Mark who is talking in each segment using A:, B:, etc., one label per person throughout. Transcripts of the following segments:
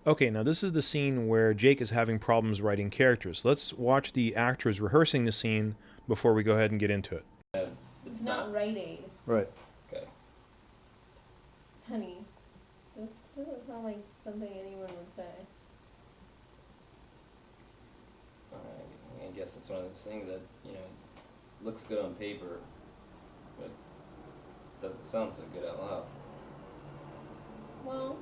A: Okay, now this is the scene where Jake is having problems writing characters. Let's watch the actors rehearsing the scene before we go ahead and get into it.
B: It's not Rite Aid.
A: Right.
C: Okay.
B: Honey, this doesn't sound like something anyone would say.
C: Alright, I guess it's one of those things that, looks good on paper, but doesn't sound so good out loud.
B: Well,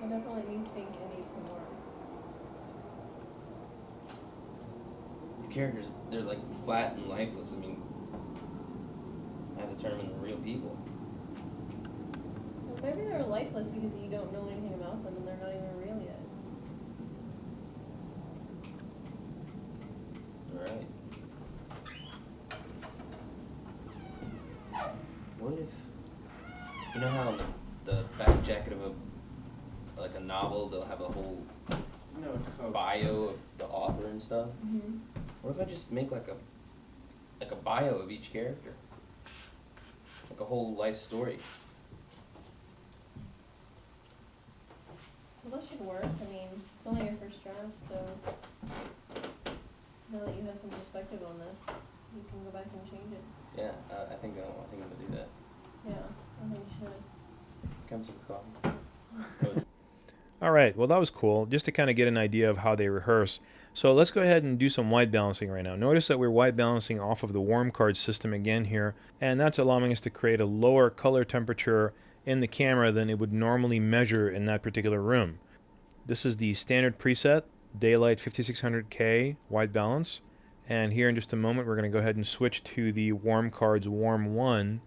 B: I definitely do think it needs some work.
C: These characters, they're like flat and lifeless. I mean, I have to turn them into real people.
B: Well, maybe they're lifeless because you don't know anything about them and they're not even real yet.
C: Alright. What if, you know how the back jacket of a novel, they'll have a whole bio of the author and stuff?
B: Mm-hmm.
C: What if I just make like a bio of each character? Like a whole life story.
B: Well, that should work. I mean, it's only your first draft, so now that you have some perspective on this, you can go back and change it.
C: Yeah, I think I'm gonna do that.
B: Yeah, I think you should.
C: Comes with coffee.
A: All right, well that was cool, just to kind of get an idea of how they rehearse. So let's go ahead and do some white balancing right now. Notice that we're white balancing off of the warm card system again here, and that's allowing us to create a lower color temperature in the camera than it would normally measure in that particular room. This is the standard preset, Daylight 5600K white balance, and here in just a moment we're going to go ahead and switch to the warm cards warm 1.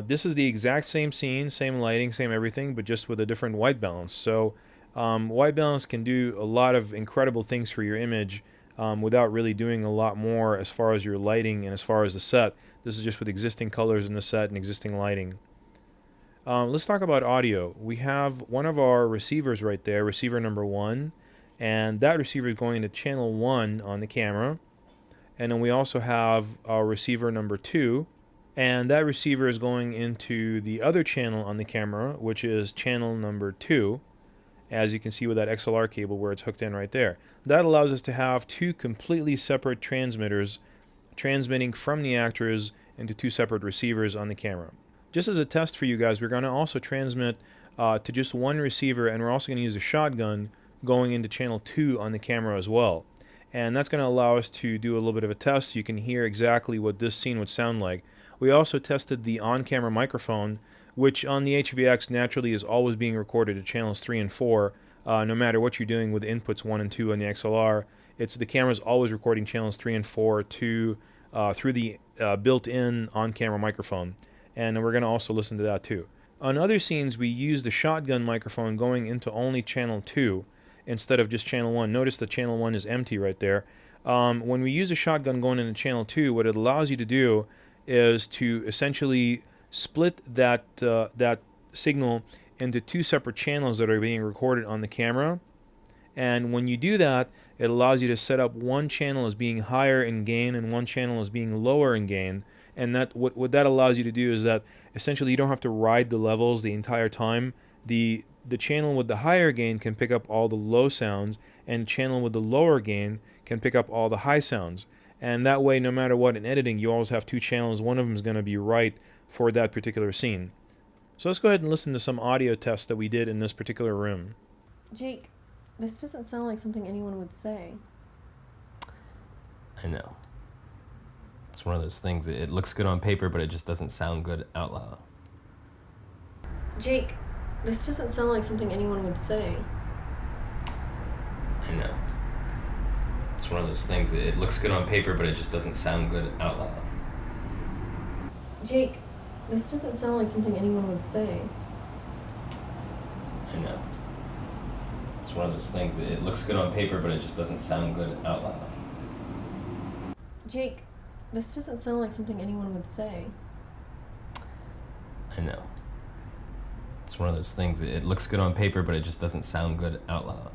A: This is the exact same scene, same lighting, same everything, but just with a different white balance. So white balance can do a lot of incredible things for your image without really doing a lot more as far as your lighting and as far as the set. This is just with existing colors in the set and existing lighting. Let's talk about audio. We have one of our receivers right there, receiver number 1, and that receiver is going into channel 1 on the camera. And then we also have our receiver number 2, and that receiver is going into the other channel on the camera, which is channel number 2, as you can see with that XLR cable where it's hooked in right there. That allows us to have two completely separate transmitters transmitting from the actors into two separate receivers on the camera. Just as a test for you guys, we're going to also transmit to just one receiver, and we're also going to use a shotgun going into channel 2 on the camera as well. And that's going to allow us to do a little bit of a test so you can hear exactly what this scene would sound like. We also tested the on-camera microphone, which on the HVX naturally is always being recorded at channels 3 and 4, no matter what you're doing with inputs 1 and 2 on the XLR. The camera's always recording channels 3 and 4 through the built-in on-camera microphone, and we're going to also listen to that too. On other scenes, we use the shotgun microphone going into only channel 2 instead of just channel 1. Notice that channel 1 is empty right there. When we use a shotgun going into channel 2, what it allows you to do is to essentially split that signal into two separate channels that are being recorded on the camera. And when you do that, it allows you to set up one channel as being higher in gain and one channel as being lower in gain. And that what that allows you to do is that essentially you don't have to ride the levels the entire time. The channel with the higher gain can pick up all the low sounds, and the channel with the lower gain can pick up all the high sounds. And that way, no matter what in editing, you always have two channels. One of them is going to be right for that particular scene. So let's go ahead and listen to some audio tests that we did in this particular room.
B: Jake, this doesn't sound like something anyone would say.
C: I know. It's one of those things, it looks good on paper, but it just doesn't sound good out loud.
B: Jake, this doesn't sound like something anyone would say.
C: I know. It's one of those things, it looks good on paper, but it just doesn't sound good out loud.
B: Jake, this doesn't sound like something anyone would say.
C: I know. It's one of those things, it looks good on paper, but it just doesn't sound good out loud.
B: Jake, this doesn't sound like something anyone would say.
C: I know. It's one of those things, it looks good on paper, but it just doesn't sound good out loud.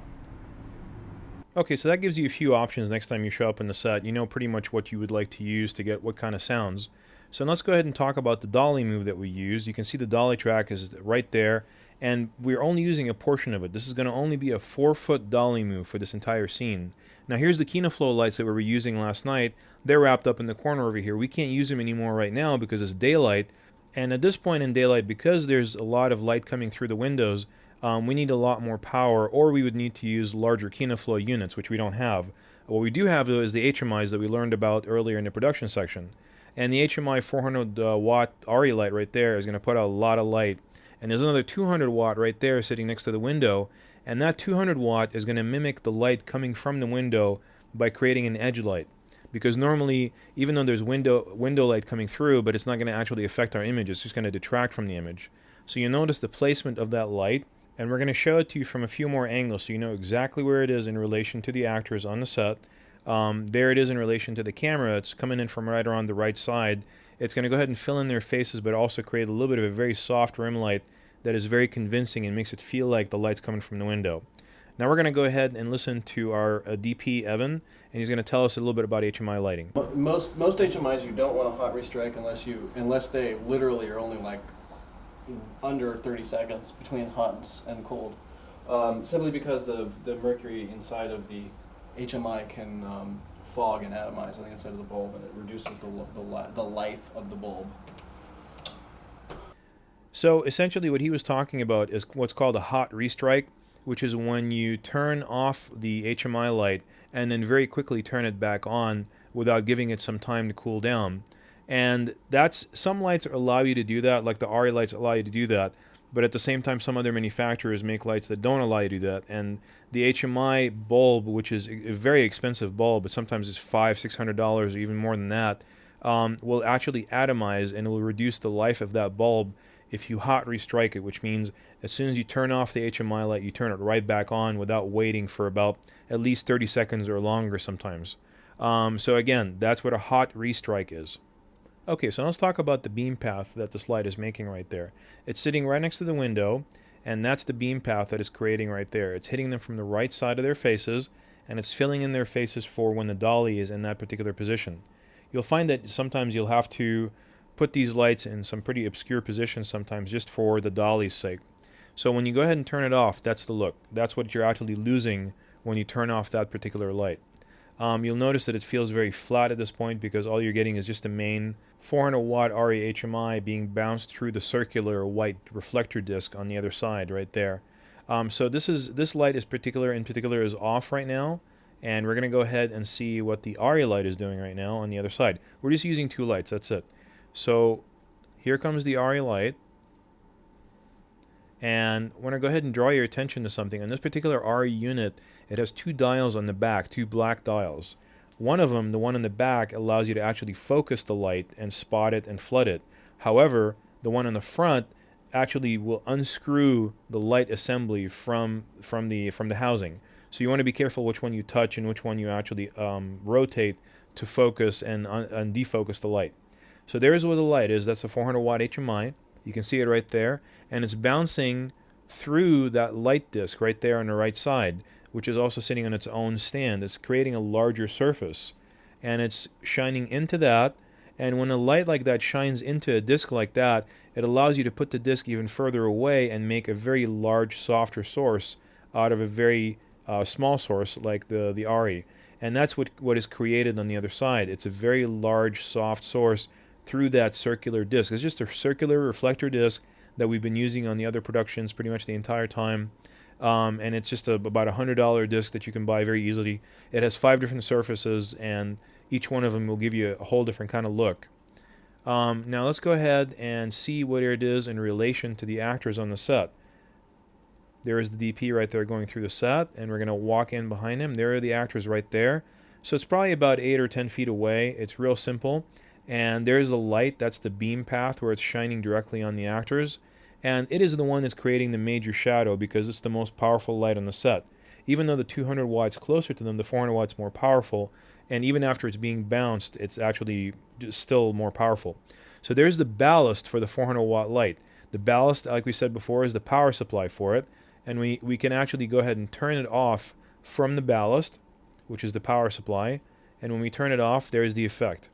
A: Okay, so that gives you a few options next time you show up in the set. You know pretty much what you would like to use to get what kind of sounds. So let's go ahead and talk about the dolly move that we used. You can see the dolly track is right there, and we're only using a portion of it. This is going to only be a 4-foot dolly move for this entire scene. Now here's the Kinoflow lights that we were using last night. They're wrapped up in the corner over here. We can't use them anymore right now because it's daylight, and at this point in daylight, because there's a lot of light coming through the windows, we need a lot more power, or we would need to use larger Kinoflow units, which we don't have. What we do have, though, is the HMIs that we learned about earlier in the production section. And the HMI 400 watt ARRI light right there is going to put out a lot of light. And there's another 200 watt right there sitting next to the window. And that 200 watt is going to mimic the light coming from the window by creating an edge light. Because normally, even though there's window light coming through, but it's not going to actually affect our image, it's just going to detract from the image. So you notice the placement of that light, and we're going to show it to you from a few more angles so you know exactly where it is in relation to the actors on the set. There it is in relation to the camera. It's coming in from right around the right side. It's going to go ahead and fill in their faces, but also create a little bit of a very soft rim light that is very convincing and makes it feel like the light's coming from the window. Now we're going to go ahead and listen to our DP, Evan, and he's going to tell us a little bit about HMI lighting.
D: Most HMIs you don't want to hot restrike unless they literally are only like under 30 seconds between hot and cold. Simply because the mercury inside of the HMI can fog and atomize on the inside of the bulb, and it reduces the life of the bulb.
A: So essentially what he was talking about is what's called a hot restrike, which is when you turn off the HMI light and then very quickly turn it back on without giving it some time to cool down. And some lights allow you to do that, like the ARRI lights allow you to do that, but at the same time some other manufacturers make lights that don't allow you to do that. And the HMI bulb, which is a very expensive bulb, but sometimes it's $500-600 or even more than that, will actually atomize, and it will reduce the life of that bulb if you hot restrike it, which means as soon as you turn off the HMI light, you turn it right back on without waiting for about at least 30 seconds or longer sometimes. So again, that's what a hot restrike is. Okay, so let's talk about the beam path that this light is making right there. It's sitting right next to the window, and that's the beam path that it's creating right there. It's hitting them from the right side of their faces, and it's filling in their faces for when the dolly is in that particular position. You'll find that sometimes you'll have to put these lights in some pretty obscure positions sometimes just for the dolly's sake. So when you go ahead and turn it off, that's the look. That's what you're actually losing when you turn off that particular light. You'll notice that it feels very flat at this point because all you're getting is just a main 400 watt ARRI HMI being bounced through the circular white reflector disc on the other side right there. So this light in particular is off right now, and we're going to go ahead and see what the ARRI light is doing right now on the other side. We're just using 2 lights, that's it. So here comes the ARRI light, and I want to go ahead and draw your attention to something. On this particular ARRI unit, it has 2 dials on the back, 2 black dials. One of them, the one in the back, allows you to actually focus the light and spot it and flood it. However, the one in the front actually will unscrew the light assembly from the housing. So you want to be careful which one you touch and which one you actually rotate to focus and defocus the light. So there's where the light is. That's a 400 watt HMI. You can see it right there, and it's bouncing through that light disc right there on the right side, which is also sitting on its own stand. It's creating a larger surface, and it's shining into that. And when a light like that shines into a disc like that, it allows you to put the disc even further away and make a very large, softer source out of a very small source like the ARRI. And that's what is created on the other side. It's a very large, soft source through that circular disc. It's just a circular reflector disc that we've been using on the other productions pretty much the entire time. And it's just about $100 disc that you can buy very easily. It has 5 different surfaces, and each one of them will give you a whole different kind of look. Now let's go ahead and see what it is in relation to the actors on the set. There is the DP right there going through the set, and we're going to walk in behind him. There are the actors right there. So it's probably about 8 or 10 feet away. It's real simple. And there's the light. That's the beam path where it's shining directly on the actors. And it is the one that's creating the major shadow because it's the most powerful light on the set. Even though the 200 watts closer to them, the 400 watts more powerful. And even after it's being bounced, it's actually still more powerful. So there's the ballast for the 400 watt light. The ballast, like we said before, is the power supply for it. And we can actually go ahead and turn it off from the ballast, which is the power supply. And when we turn it off, there's the effect.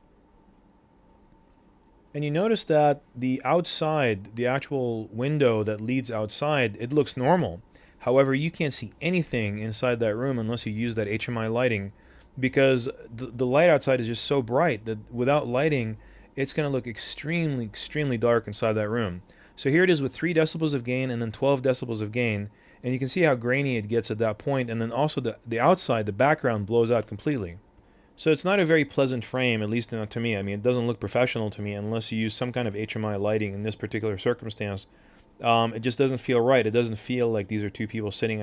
A: And you notice that the outside, the actual window that leads outside, it looks normal. However, you can't see anything inside that room unless you use that HMI lighting, because the light outside is just so bright that without lighting, it's going to look extremely, extremely dark inside that room. So here it is with 3 decibels of gain and then 12 decibels of gain, and you can see how grainy it gets at that point, and then also the outside, the background blows out completely. So it's not a very pleasant frame, at least not to me. I mean, it doesn't look professional to me unless you use some kind of HMI lighting in this particular circumstance. It just doesn't feel right. It doesn't feel like these are 2 people sitting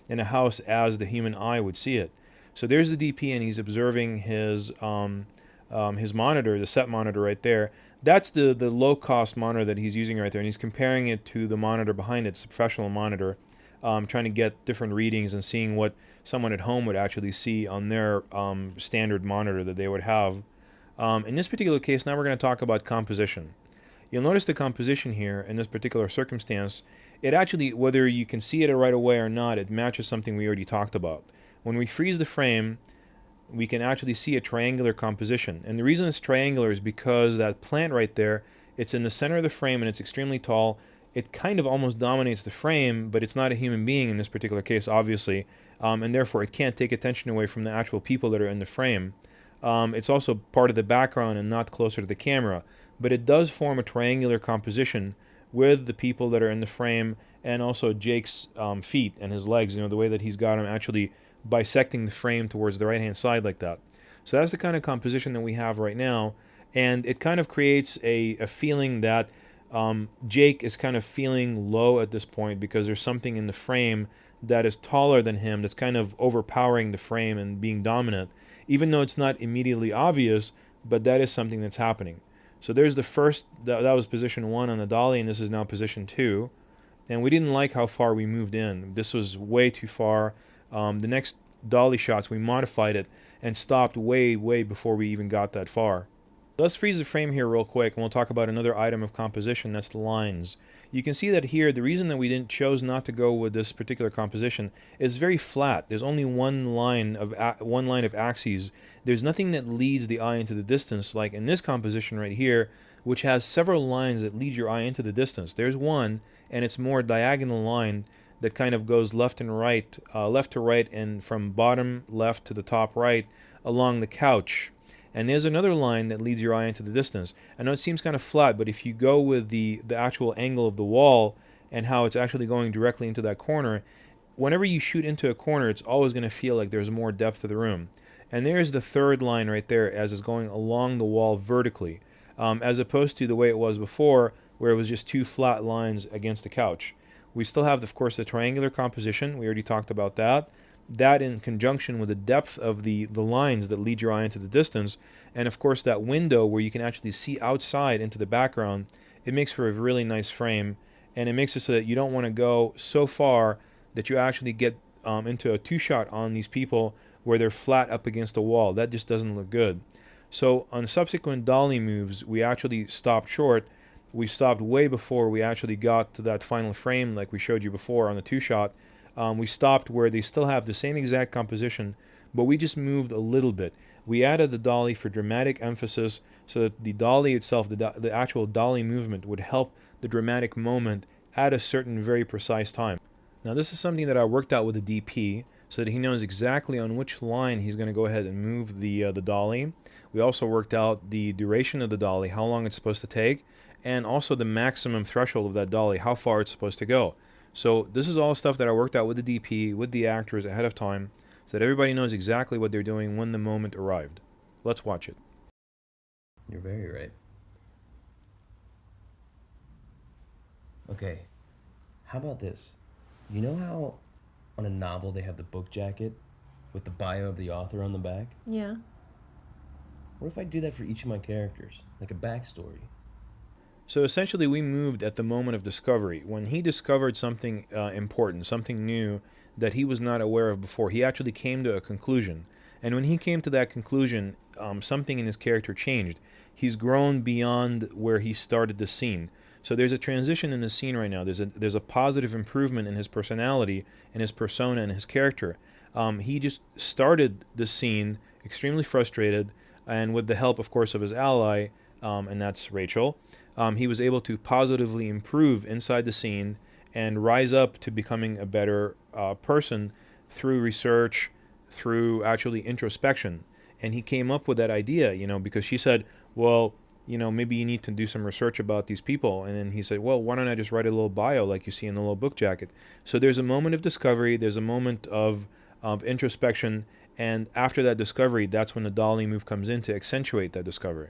A: in a house as the human eye would see it. So there's the DP, and he's observing his monitor, the set monitor right there. That's the low-cost monitor that he's using right there, and he's comparing it to the monitor behind it. It's a professional monitor, trying to get different readings and seeing what someone at home would actually see on their standard monitor that they would have. In this particular case, now we're going to talk about composition. You'll notice the composition here in this particular circumstance. It actually, whether you can see it right away or not, it matches something we already talked about. When we freeze the frame, we can actually see a triangular composition. And the reason it's triangular is because that plant right there, it's in the center of the frame and it's extremely tall. It kind of almost dominates the frame, but it's not a human being in this particular case, obviously, and therefore it can't take attention away from the actual people that are in the frame. It's also part of the background and not closer to the camera, but it does form a triangular composition with the people that are in the frame, and also Jake's feet and his legs, the way that he's got him actually bisecting the frame towards the right-hand side like that. So that's the kind of composition that we have right now, and it kind of creates a feeling that Jake is kind of feeling low at this point because there's something in the frame that is taller than him that's kind of overpowering the frame and being dominant, even though it's not immediately obvious, but that is something that's happening. So there's the first, that was position 1 on the dolly, and this is now position 2. And we didn't like how far we moved in. This was way too far. The next dolly shots, we modified it and stopped way, way before we even got that far. Let's freeze the frame here real quick, and we'll talk about another item of composition, that's the lines. You can see that here, the reason that we chose not to go with this particular composition is very flat. There's only one line of axes. There's nothing that leads the eye into the distance, like in this composition right here, which has several lines that lead your eye into the distance. There's one, and it's more diagonal line that kind of goes left and right, left to right, and from bottom left to the top right along the couch. And there's another line that leads your eye into the distance. I know it seems kind of flat, but if you go with the actual angle of the wall and how it's actually going directly into that corner, whenever you shoot into a corner, it's always going to feel like there's more depth to the room. And there's the third line right there as it's going along the wall vertically, as opposed to the way it was before, where it was just 2 flat lines against the couch. We still have, of course, the triangular composition. We already talked about that. That in conjunction with the depth of the lines that lead your eye into the distance, and of course that window where you can actually see outside into the background, it makes for a really nice frame, and it makes it so that you don't want to go so far that you actually get into a 2-shot on these people where they're flat up against the wall. That just doesn't look good. So on subsequent dolly moves, we actually stopped short. We stopped way before we actually got to that final frame like we showed you before on the 2-shot. We stopped where they still have the same exact composition, but we just moved a little bit. We added the dolly for dramatic emphasis so that the dolly itself, the actual dolly movement, would help the dramatic moment at a certain very precise time. Now this is something that I worked out with the DP so that he knows exactly on which line he's going to go ahead and move the dolly. We also worked out the duration of the dolly, how long it's supposed to take, and also the maximum threshold of that dolly, how far it's supposed to go. So this is all stuff that I worked out with the DP, with the actors ahead of time, so that everybody knows exactly what they're doing when the moment arrived. Let's watch it.
E: You're very right. Okay, how about this? You know how on a novel they have the book jacket with the bio of the author on the back?
B: Yeah.
E: What if I do that for each of my characters, like a backstory?
A: So essentially we moved at the moment of discovery. When he discovered something important, something new that he was not aware of before, he actually came to a conclusion. And when he came to that conclusion, something in his character changed. He's grown beyond where he started the scene. So there's a transition in the scene right now. There's a positive improvement in his personality, in his persona, and his character. He just started the scene extremely frustrated, and with the help, of course, of his ally, and that's Rachel. He was able to positively improve inside the scene and rise up to becoming a better person through research, through actually introspection. And he came up with that idea, because she said, well, maybe you need to do some research about these people. And then he said, well, why don't I just write a little bio like you see in the little book jacket? So there's a moment of discovery, there's a moment of introspection, and after that discovery, that's when the dolly move comes in to accentuate that discovery.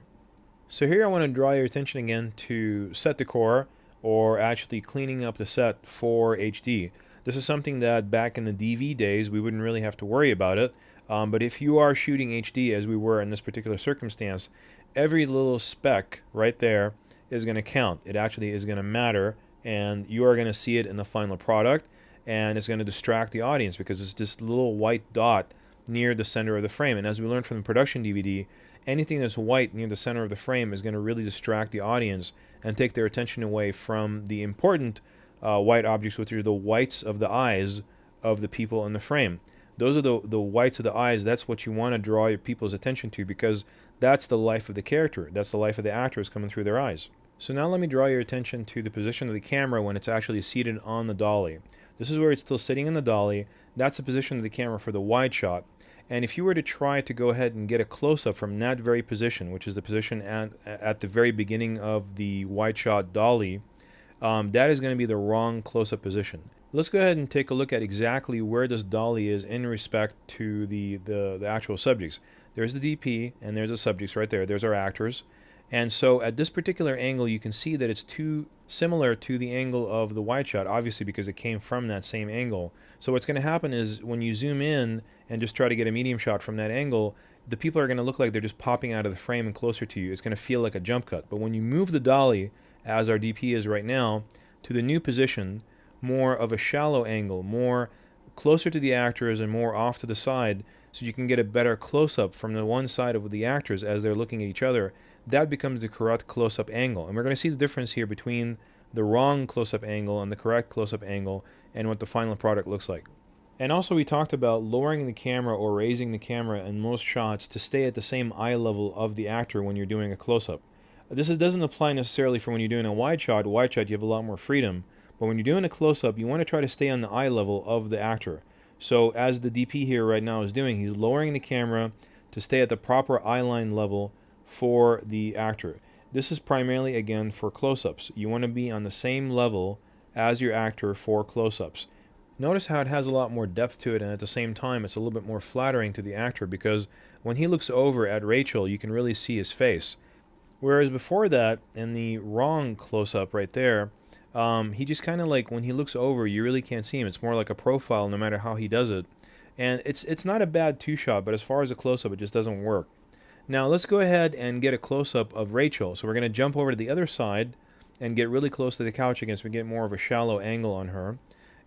A: So here I want to draw your attention again to set decor, or actually cleaning up the set for HD. This is something that back in the DV days, we wouldn't really have to worry about it. But if you are shooting HD, as we were in this particular circumstance, every little speck right there is going to count. It actually is going to matter, and you are going to see it in the final product, and it's going to distract the audience because it's this little white dot near the center of the frame. And as we learned from the production DVD, anything that's white near the center of the frame is going to really distract the audience and take their attention away from the important white objects, which are the whites of the eyes of the people in the frame. Those are the whites of the eyes. That's what you want to draw your people's attention to, because that's the life of the character. That's the life of the actors coming through their eyes. So now let me draw your attention to the position of the camera when it's actually seated on the dolly. This is where it's still sitting in the dolly. That's the position of the camera for the wide shot. And if you were to try to go ahead and get a close-up from that very position, which is the position at the very beginning of the wide shot dolly, that is going to be the wrong close-up position. Let's go ahead and take a look at exactly where this dolly is in respect to the actual subjects. There's the DP and there's the subjects right there. There's our actors. And so at this particular angle, you can see that it's too similar to the angle of the wide shot, obviously because it came from that same angle. So what's going to happen is when you zoom in and just try to get a medium shot from that angle, the people are going to look like they're just popping out of the frame and closer to you. It's going to feel like a jump cut. But when you move the dolly, as our DP is right now, to the new position, more of a shallow angle, more closer to the actors and more off to the side, so you can get a better close-up from the one side of the actors as they're looking at each other, that becomes the correct close-up angle. And we're going to see the difference here between the wrong close-up angle and the correct close-up angle and what the final product looks like. And also we talked about lowering the camera or raising the camera in most shots to stay at the same eye level of the actor when you're doing a close-up. This doesn't apply necessarily for when you're doing a wide shot. Wide shot, you have a lot more freedom. But when you're doing a close-up, you want to try to stay on the eye level of the actor. So as the DP here right now is doing, he's lowering the camera to stay at the proper eye line level for the actor. This is primarily, again, for close-ups. You want to be on the same level as your actor for close-ups. Notice how it has a lot more depth to it, and at the same time it's a little bit more flattering to the actor, because when he looks over at Rachel, you can really see his face. Whereas before that, in the wrong close-up right there, he just kind of like, when he looks over, you really can't see him. It's more like a profile no matter how he does it. And it's not a bad two-shot, but as far as a close-up, it just doesn't work. Now let's go ahead and get a close-up of Rachel. So we're going to jump over to the other side and get really close to the couch again, so we get more of a shallow angle on her.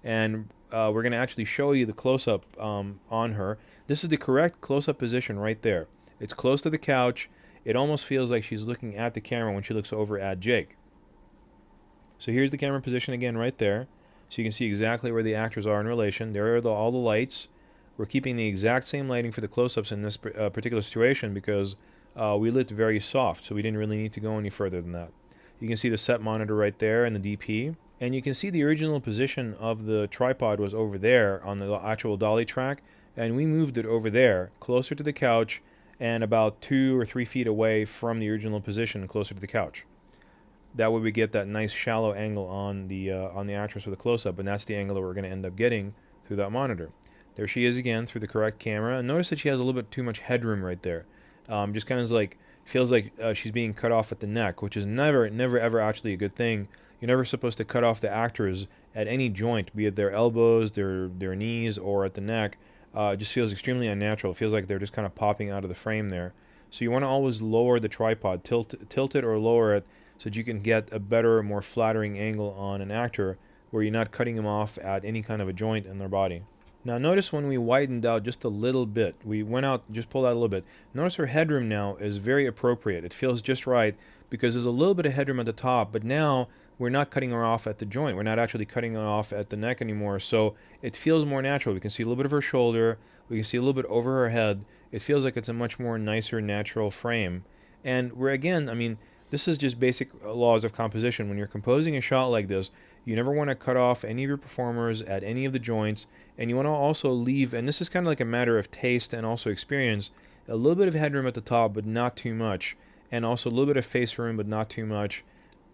A: And we're going to actually show you the close-up on her. This is the correct close-up position right there. It's close to the couch. It almost feels like she's looking at the camera when she looks over at Jake. So here's the camera position again right there. So you can see exactly where the actors are in relation. There are all the lights. We're keeping the exact same lighting for the close-ups in this particular situation because we lit very soft, so we didn't really need to go any further than that. You can see the set monitor right there and the DP. And you can see the original position of the tripod was over there on the actual dolly track, and we moved it over there, closer to the couch, and about 2 or 3 feet away from the original position, closer to the couch. That way we get that nice shallow angle on the actress with a close-up, and that's the angle that we're going to end up getting through that monitor. There she is again through the correct camera, and notice that she has a little bit too much headroom right there. Just kind of like, feels like she's being cut off at the neck, which is never ever actually a good thing. You're never supposed to cut off the actors at any joint, be it their elbows, their knees, or at the neck. It just feels extremely unnatural. It feels like they're just kind of popping out of the frame there. So you want to always lower the tripod, tilt it or lower it, so that you can get a better, more flattering angle on an actor where you're not cutting them off at any kind of a joint in their body. Now notice when we widened out just a little bit, we went out, just pulled out a little bit. Notice her headroom now is very appropriate. It feels just right because there's a little bit of headroom at the top, but now we're not cutting her off at the joint. We're not actually cutting her off at the neck anymore, so it feels more natural. We can see a little bit of her shoulder. We can see a little bit over her head. It feels like it's a much more nicer, natural frame. And we're, again, I mean, This is just basic laws of composition. When you're composing a shot like this, you never want to cut off any of your performers at any of the joints, and you want to also leave, and this is kind of like a matter of taste and also experience, a little bit of headroom at the top, but not too much, and also a little bit of face room, but not too much.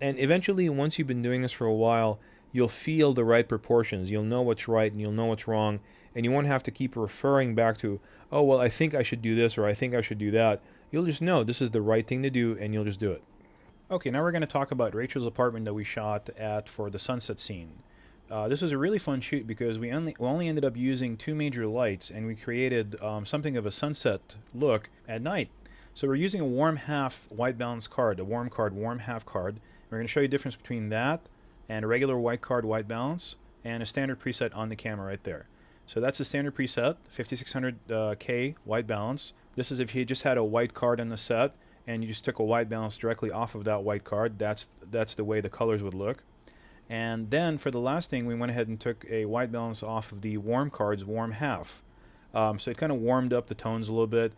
A: And eventually, once you've been doing this for a while, you'll feel the right proportions. You'll know what's right and you'll know what's wrong, and you won't have to keep referring back to, oh, well, I think I should do this or I think I should do that. You'll just know this is the right thing to do, and you'll just do it. Okay, now we're going to talk about Rachel's apartment that we shot at for the sunset scene. This was a really fun shoot because we only ended up using 2 major lights, and we created something of a sunset look at night. So we're using a warm half white balance card, a warm card, warm half card. We're going to show you the difference between that and a regular white card, white balance, and a standard preset on the camera right there. So that's the standard preset, 5600K white balance. This is if you just had a white card on the set and you just took a white balance directly off of that white card. That's the way the colors would look. And then for the last thing, we went ahead and took a white balance off of the warm card's warm half. So it kind of warmed up the tones a little bit,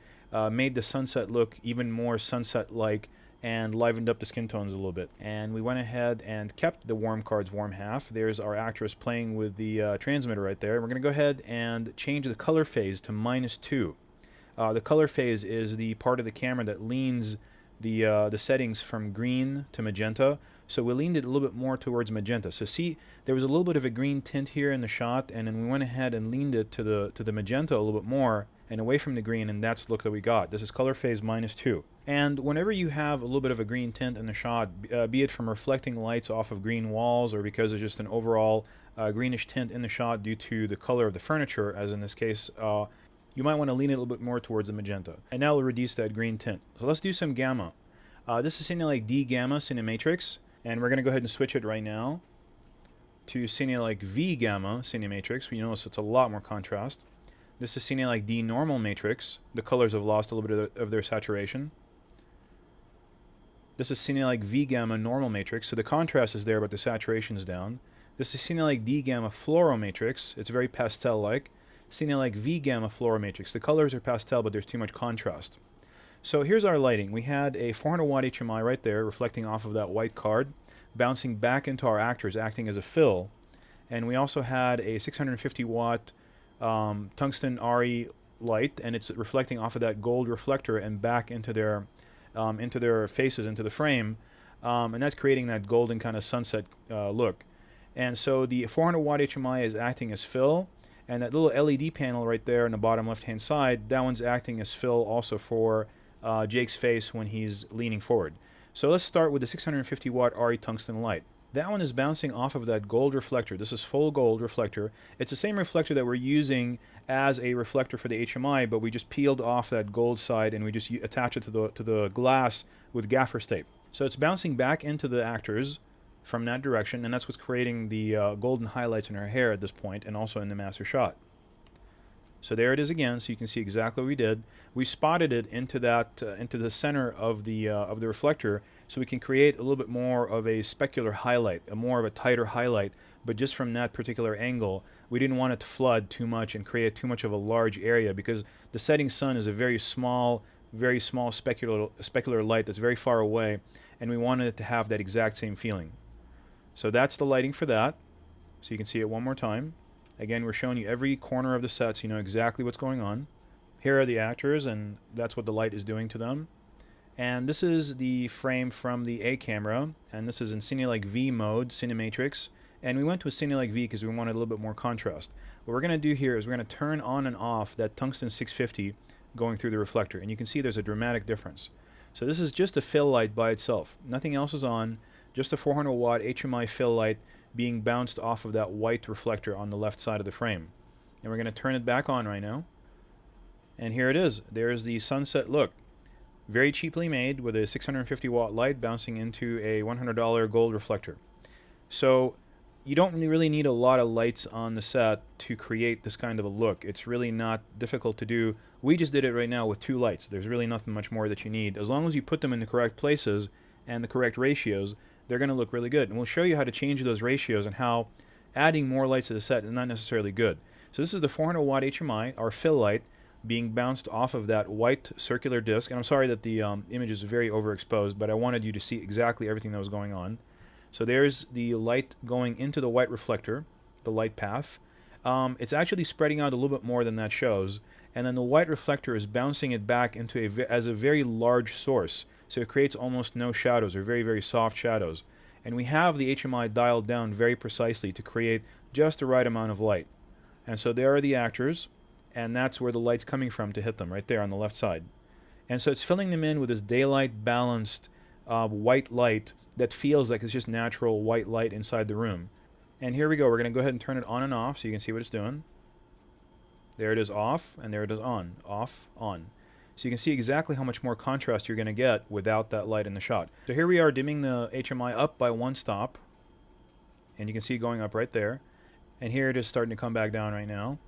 A: made the sunset look even more sunset-like, and livened up the skin tones a little bit. And we went ahead and kept the warm card's warm half. There's our actress playing with the transmitter right there. We're going to go ahead and change the color phase to -2. The color phase is the part of the camera that leans the settings from green to magenta. So we leaned it a little bit more towards magenta. So see, there was a little bit of a green tint here in the shot, and then we went ahead and leaned it to the magenta a little bit more and away from the green, and that's the look that we got. This is color phase -2. And whenever you have a little bit of a green tint in the shot, be it from reflecting lights off of green walls or because there's just an overall greenish tint in the shot due to the color of the furniture, as in this case, you might want to lean it a little bit more towards the magenta. And now we'll reduce that green tint. So let's do some gamma. This is Cinelike D Gamma Cinematrix, and we're going to go ahead and switch it right now to Cinelike V Gamma Cinematrix. You notice it's a lot more contrast. This is Cinelike D Normal Matrix. The colors have lost a little bit of their saturation. This is Cinelike V Gamma Normal Matrix, so the contrast is there but the saturation is down. This is Cinelike D Gamma Fluoro Matrix. It's very pastel-like. Cinelike V Gamma Fluoro Matrix. The colors are pastel but there's too much contrast. So here's our lighting. We had a 400 watt HMI right there reflecting off of that white card, bouncing back into our actors, acting as a fill. And we also had a 650 watt tungsten RE light, and it's reflecting off of that gold reflector and back into their faces, into the frame, and that's creating that golden kind of sunset look. And so the 400 watt HMI is acting as fill, and that little LED panel right there on the bottom left hand side, that one's acting as fill also for Jake's face when he's leaning forward. So let's start with the 650 watt RE tungsten light. That one is bouncing off of that gold reflector. This is full gold reflector. It's the same reflector that we're using as a reflector for the HMI, but we just peeled off that gold side and we just attach it to the glass with gaffer's tape. So it's bouncing back into the actors from that direction, and that's what's creating the golden highlights in her hair at this point, and also in the master shot. So there it is again, so you can see exactly what we did. We spotted it into that into the center of the reflector, so we can create a little bit more of a specular highlight, more of a tighter highlight, but just from that particular angle. We didn't want it to flood too much and create too much of a large area, because the setting sun is a very small specular light that's very far away, and we wanted it to have that exact same feeling. So that's the lighting for that. So you can see it one more time. Again, we're showing you every corner of the set so you know exactly what's going on. Here are the actors, and that's what the light is doing to them. And this is the frame from the A camera, and this is in Cinelike V mode, Cinematrix. And we went to a Cinelike V because we wanted a little bit more contrast. What we're going to do here is we're going to turn on and off that tungsten 650 going through the reflector, and you can see there's a dramatic difference. So this is just a fill light by itself. Nothing else is on, just a 400 watt HMI fill light being bounced off of that white reflector on the left side of the frame. And we're going to turn it back on right now. And here it is. There's the sunset look. Very cheaply made with a 650 watt light bouncing into a $100 gold reflector. So you don't really need a lot of lights on the set to create this kind of a look. It's really not difficult to do. We just did it right now with 2 lights. There's really nothing much more that you need. As long as you put them in the correct places and the correct ratios, they're going to look really good. And we'll show you how to change those ratios and how adding more lights to the set is not necessarily good. So this is the 400 watt HMI, our fill light, being bounced off of that white circular disc. And I'm sorry that the image is very overexposed, but I wanted you to see exactly everything that was going on. So there's the light going into the white reflector, the light path. It's actually spreading out a little bit more than that shows, and then the white reflector is bouncing it back into as a very large source, so it creates almost no shadows, or very, very soft shadows. And we have the HMI dialed down very precisely to create just the right amount of light. And so there are the actors, and that's where the light's coming from to hit them, right there on the left side. And so it's filling them in with this daylight balanced white light that feels like it's just natural white light inside the room. And here we go. We're going to go ahead and turn it on and off so you can see what it's doing. There it is off, and there it is on. Off, on. So you can see exactly how much more contrast you're going to get without that light in the shot. So here we are dimming the HMI up by one stop. And you can see it going up right there. And here it is starting to come back down right now.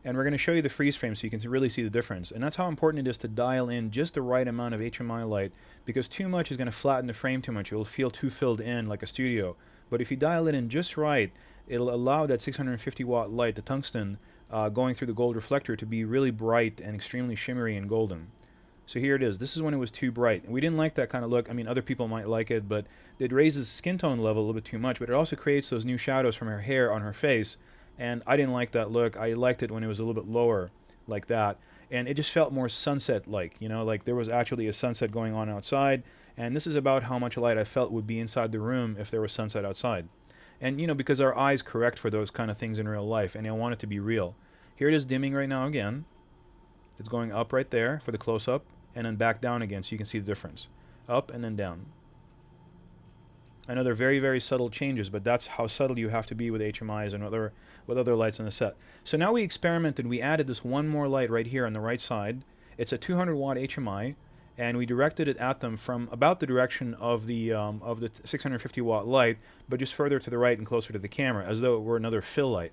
A: And we're going to show you the freeze frame so you can really see the difference. And that's how important it is to dial in just the right amount of HMI light, because too much is going to flatten the frame too much. It will feel too filled in like a studio. But if you dial it in just right, it'll allow that 650 watt light, the tungsten, going through the gold reflector to be really bright and extremely shimmery and golden. So here it is. This is when it was too bright. We didn't like that kind of look. I mean, other people might like it, but it raises skin tone level a little bit too much, but it also creates those new shadows from her hair on her face. And I didn't like that look. I liked it when it was a little bit lower like that. And it just felt more sunset-like, you know, like there was actually a sunset going on outside. And this is about how much light I felt would be inside the room if there was sunset outside. And, you know, because our eyes correct for those kind of things in real life, and I want it to be real. Here it is dimming right now again. It's going up right there for the close-up, and then back down again so you can see the difference. Up and then down. I know they're very, very subtle changes, but that's how subtle you have to be with HMIs and with other lights in the set. So now we experimented. We added this one more light right here on the right side. It's a 200 watt HMI, and we directed it at them from about the direction of the 650 watt light, but just further to the right and closer to the camera, as though it were another fill light.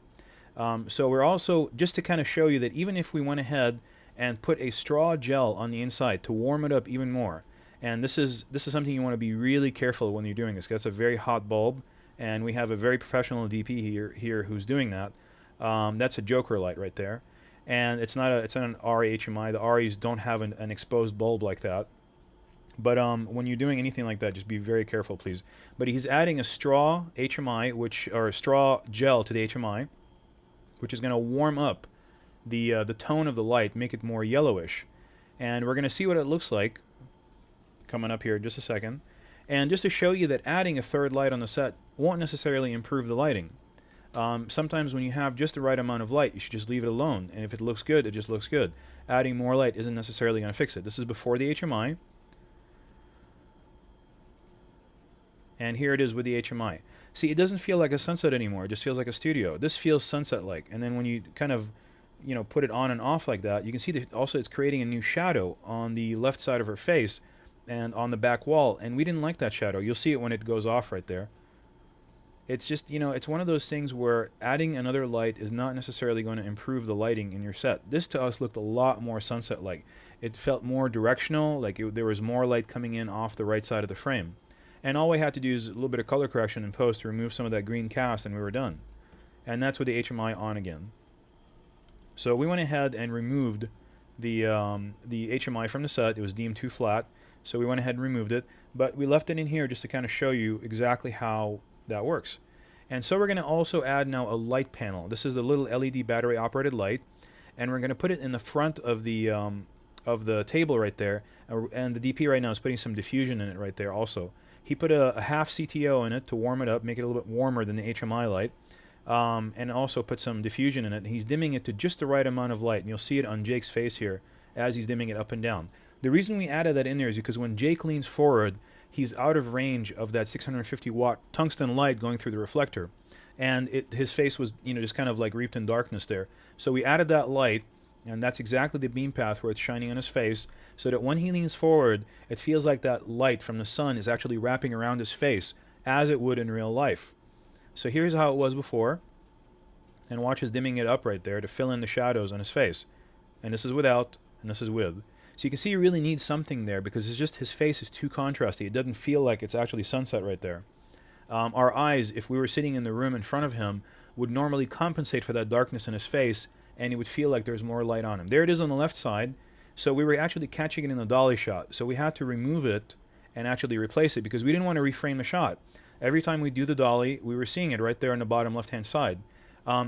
A: So we're also, just to kind of show you that even if we went ahead and put a straw gel on the inside to warm it up even more, and this is something you want to be really careful when you're doing this, because it's a very hot bulb, and we have a very professional DP here who's doing that. That's a Joker light right there, and it's not an RE HMI. The REs don't have an exposed bulb like that. But when you're doing anything like that, just be very careful, please. But he's adding a straw HMI, or a straw gel to the HMI, which is going to warm up the tone of the light, make it more yellowish, and we're going to see what it looks like coming up here in just a second. And just to show you that adding a third light on the set won't necessarily improve the lighting. Sometimes when you have just the right amount of light, you should just leave it alone, and if it looks good, it just looks good. Adding more light isn't necessarily going to fix it. This is before the HMI, and here it is with the HMI. See, it doesn't feel like a sunset anymore. It just feels like a studio. This feels sunset-like, and then when you kind of, you know, put it on and off like that, you can see that also it's creating a new shadow on the left side of her face and on the back wall, and we didn't like that shadow. You'll see it when it goes off right there. It's just, you know, it's one of those things where adding another light is not necessarily going to improve the lighting in your set. This to us looked a lot more sunset-like. It felt more directional, like there was more light coming in off the right side of the frame. And all we had to do is a little bit of color correction in post to remove some of that green cast, and we were done. And that's with the HMI on again. So we went ahead and removed the HMI from the set. It was deemed too flat, so we went ahead and removed it. But we left it in here just to kind of show you exactly how that works. And so we're going to also add now a light panel. This is the little LED battery operated light, and we're going to put it in the front of the table right there. And the DP right now is putting some diffusion in it right there also. He put a half CTO in it to warm it up, make it a little bit warmer than the HMI light, and also put some diffusion in it. He's dimming it to just the right amount of light, and you'll see it on Jake's face here as he's dimming it up and down. The reason we added that in there is because when Jake leans forward, he's out of range of that 650 watt tungsten light going through the reflector, and his face was, you know, just kind of like reaped in darkness there. So we added that light, and that's exactly the beam path where it's shining on his face, so that when he leans forward, it feels like that light from the sun is actually wrapping around his face as it would in real life. So here's how it was before, and watch us dimming it up right there to fill in the shadows on his face. And this is without, and this is with. So you can see he really needs something there because it's just his face is too contrasty. It doesn't feel like it's actually sunset right there. Our eyes, if we were sitting in the room in front of him, would normally compensate for that darkness in his face and it would feel like there's more light on him. There it is on the left side. So we were actually catching it in the dolly shot. So we had to remove it and actually replace it because we didn't want to reframe the shot. Every time we do the dolly, we were seeing it right there on the bottom left-hand side.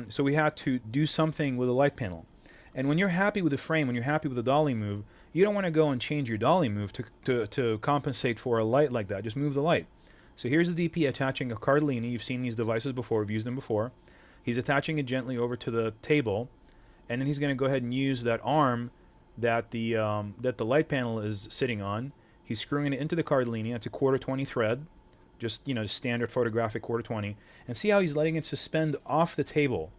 A: So we had to do something with the light panel. And when you're happy with the frame, when you're happy with the dolly move, you don't want to go and change your dolly move to compensate for a light like that. Just move the light. So here's the DP attaching a cardellini. You've seen these devices before. We've used them before. He's attaching it gently over to the table, and then he's going to go ahead and use that arm that the light panel is sitting on. He's screwing it into the cardellini. It's a 1/4-20 thread, just standard photographic 1/4-20. And see how he's letting it suspend off the table.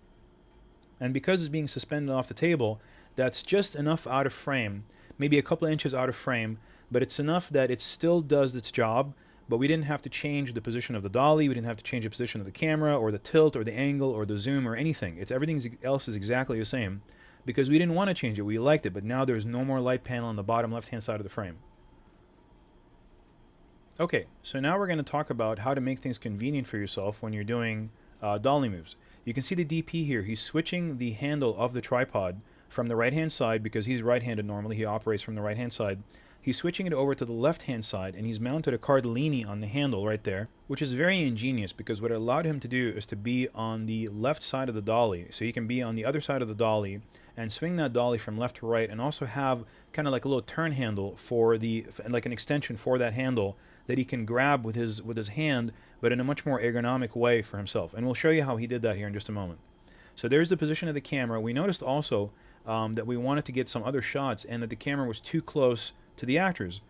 A: And because it's being suspended off the table, that's just enough out of frame, maybe a couple of inches out of frame, but it's enough that it still does its job. But we didn't have to change the position of the dolly. We didn't have to change the position of the camera or the tilt or the angle or the zoom or anything. Everything else is exactly the same because we didn't want to change it. We liked it, but now there's no more light panel on the bottom left-hand side of the frame. Okay, so now we're going to talk about how to make things convenient for yourself when you're doing dolly moves. You can see the DP here. He's switching the handle of the tripod from the right-hand side because he's right-handed normally. He operates from the right-hand side. He's switching it over to the left-hand side, and he's mounted a cardellini on the handle right there, which is very ingenious because what it allowed him to do is to be on the left side of the dolly. So he can be on the other side of the dolly and swing that dolly from left to right and also have kind of like a little turn handle for like an extension for that handle that he can grab with his hand, but in a much more ergonomic way for himself. And we'll show you how he did that here in just a moment. So there's the position of the camera. We noticed also that we wanted to get some other shots and that the camera was too close to the actors.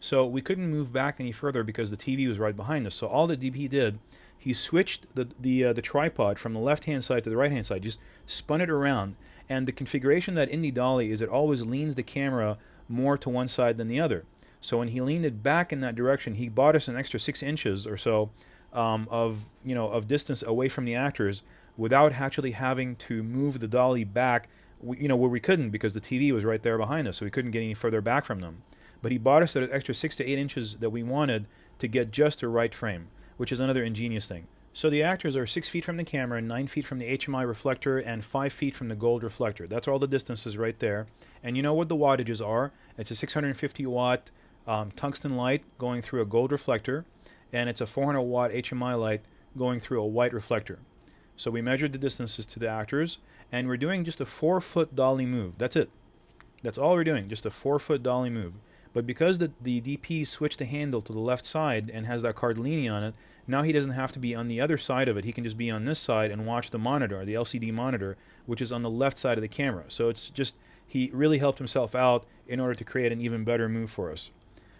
A: So we couldn't move back any further because the TV was right behind us. So all the DP did, he switched the tripod from the left-hand side to the right-hand side, just spun it around. And the configuration that Indy Dolly is it always leans the camera more to one side than the other. So when he leaned it back in that direction, he bought us an extra 6 inches or so of distance away from the actors without actually having to move the dolly back, where we couldn't because the TV was right there behind us, so we couldn't get any further back from them. But he bought us that extra 6 to 8 inches that we wanted to get just the right frame, which is another ingenious thing. So the actors are 6 feet from the camera, 9 feet from the HMI reflector, and 5 feet from the gold reflector. That's all the distances right there. And you know what the wattages are? It's a 650 watt tungsten light going through a gold reflector, and it's a 400 watt HMI light going through a white reflector. So we measured the distances to the actors, and we're doing just a 4-foot dolly move. That's it. That's all we're doing, just a 4-foot dolly move. But because the DP switched the handle to the left side and has that cardellini on it, now he doesn't have to be on the other side of it. He can just be on this side and watch the monitor, the LCD monitor, which is on the left side of the camera. So it's just, he really helped himself out in order to create an even better move for us.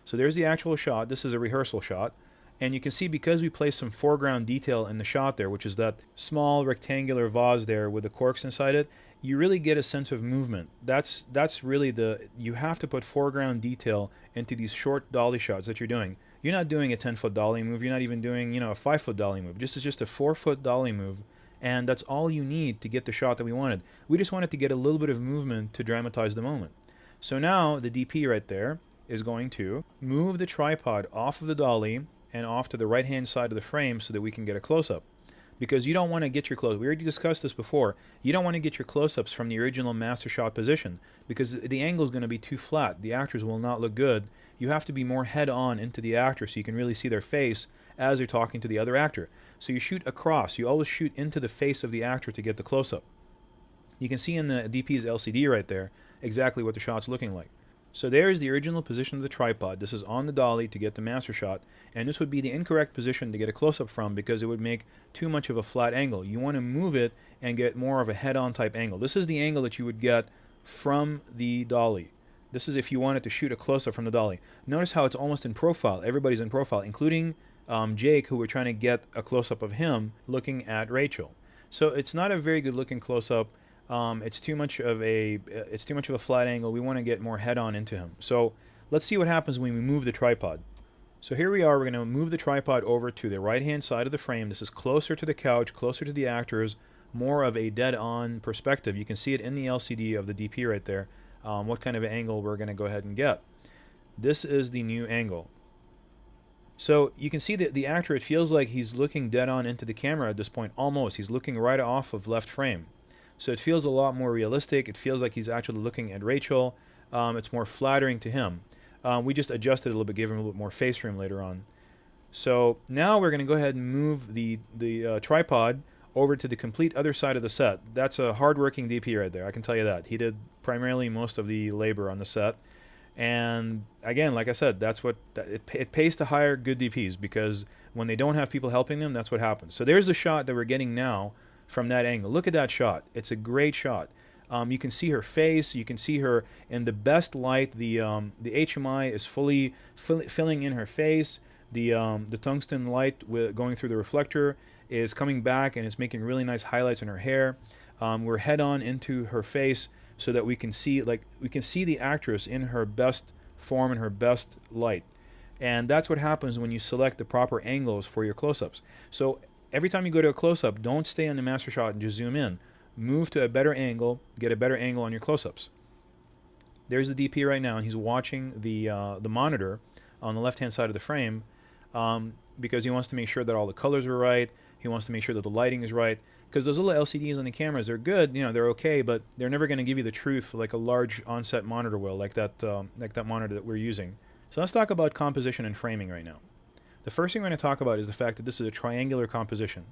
A: So there's the actual shot. This is a rehearsal shot. And you can see because we placed some foreground detail in the shot there, which is that small rectangular vase there with the corks inside it, you really get a sense of movement. That's really you have to put foreground detail into these short dolly shots that you're doing. You're not doing a 10-foot dolly move. You're not even doing, a 5-foot dolly move. This is just a 4-foot dolly move, and that's all you need to get the shot that we wanted. We just wanted to get a little bit of movement to dramatize the moment. So now the DP right there is going to move the tripod off of the dolly and off to the right-hand side of the frame so that we can get a close-up. Because you don't want to get your close. We already discussed this before. You don't want to get your close-ups from the original master shot position because the angle is going to be too flat. The actors will not look good. You have to be more head-on into the actor so you can really see their face as they're talking to the other actor. So you shoot across. You always shoot into the face of the actor to get the close-up. You can see in the DP's LCD right there exactly what the shot's looking like. So there is the original position of the tripod. This is on the dolly to get the master shot, and this would be the incorrect position to get a close-up from because it would make too much of a flat angle. You want to move it and get more of a head-on type angle. This is the angle that you would get from the dolly. This is if you wanted to shoot a close-up from the dolly. Notice how it's almost in profile. Everybody's in profile, including Jake, who we're trying to get a close-up of him looking at Rachel. So it's not a very good-looking close-up. It's too much of a flat angle. We want to get more head-on into him. So let's see what happens when we move the tripod. So here we are. We're going to move the tripod over to the right-hand side of the frame. This is closer to the couch, closer to the actors, more of a dead-on perspective. You can see it in the LCD of the DP right there, what kind of angle we're going to go ahead and get. This is the new angle. So you can see that the actor, it feels like he's looking dead-on into the camera at this point, almost. He's looking right off of left frame. So it feels a lot more realistic. It feels like he's actually looking at Rachel. It's more flattering to him. We just adjusted a little bit, gave him a little bit more face room later on. So now we're going to go ahead and move the tripod over to the complete other side of the set. That's a hard-working DP right there, I can tell you that. He did primarily most of the labor on the set. And again, like I said, that's what it pays to hire good DPs, because when they don't have people helping them, that's what happens. So there's the shot that we're getting now from that angle. Look at that shot. It's a great shot. You can see her face. You can see her in the best light. The HMI is fully filling in her face. The tungsten light going through the reflector is coming back, and it's making really nice highlights in her hair. We're head on into her face so that we can see the actress in her best form and her best light. And that's what happens when you select the proper angles for your close-ups. So every time you go to a close-up, don't stay on the master shot and just zoom in. Move to a better angle, get a better angle on your close-ups. There's the DP right now, and he's watching the monitor on the left-hand side of the frame, because he wants to make sure that all the colors are right. He wants to make sure that the lighting is right. Because those little LCDs on the cameras, they're good, they're okay, but they're never going to give you the truth like a large on-set monitor will, like that monitor that we're using. So let's talk about composition and framing right now. The first thing we're going to talk about is the fact that this is a triangular composition.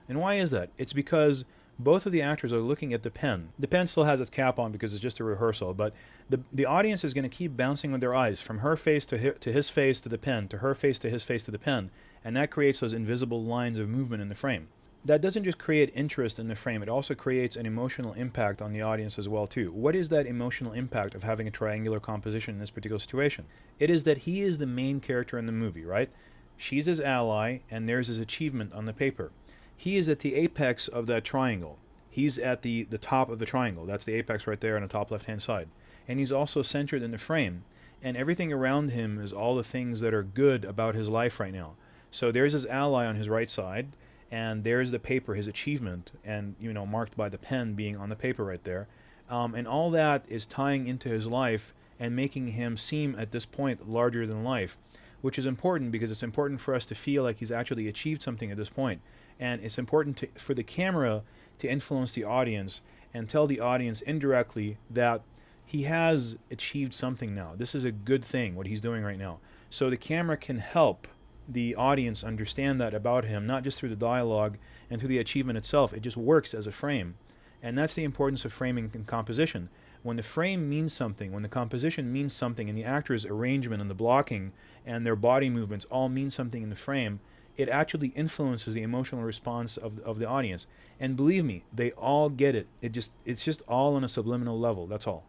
A: And why is that? It's because both of the actors are looking at the pen. The pen still has its cap on because it's just a rehearsal, but the audience is going to keep bouncing with their eyes from her face to his face to the pen, to her face to his face to the pen, and that creates those invisible lines of movement in the frame. That doesn't just create interest in the frame, it also creates an emotional impact on the audience as well too. What is that emotional impact of having a triangular composition in this particular situation? It is that he is the main character in the movie, right? She's his ally, and there's his achievement on the paper. He is at the apex of that triangle. He's at the top of the triangle. That's the apex right there on the top left-hand side. And he's also centered in the frame. And everything around him is all the things that are good about his life right now. So there's his ally on his right side, and there's the paper, his achievement, and marked by the pen being on the paper right there. And all that is tying into his life and making him seem at this point larger than life, which is important because it's important for us to feel like he's actually achieved something at this point. And it's important for the camera to influence the audience and tell the audience indirectly that he has achieved something now. This is a good thing, what he's doing right now. So the camera can help the audience understand that about him, not just through the dialogue and through the achievement itself. It just works as a frame. And that's the importance of framing and composition. When the frame means something, when the composition means something, and the actor's arrangement and the blocking and their body movements all mean something in the frame, it actually influences the emotional response of the audience. And believe me, they all get it. It's just all on a subliminal level, that's all.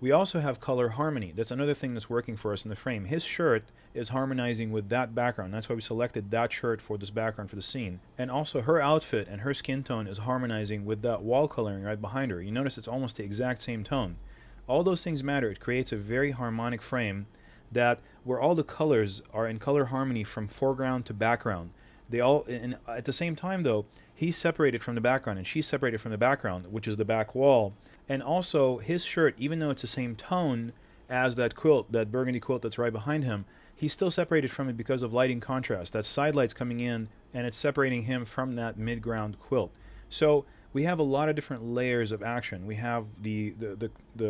A: We also have color harmony. That's another thing that's working for us in the frame. His shirt is harmonizing with that background. That's why we selected that shirt for this background for the scene. And also her outfit and her skin tone is harmonizing with that wall coloring right behind her. You notice it's almost the exact same tone. All those things matter. It creates a very harmonic frame that where all the colors are in color harmony from foreground to background. They all, and at the same time though, he's separated from the background and she's separated from the background, which is the back wall. And also his shirt, even though it's the same tone as that quilt, that burgundy quilt that's right behind him, he's still separated from it because of lighting contrast. That side light's coming in and it's separating him from that mid-ground quilt. So we have a lot of different layers of action. We have the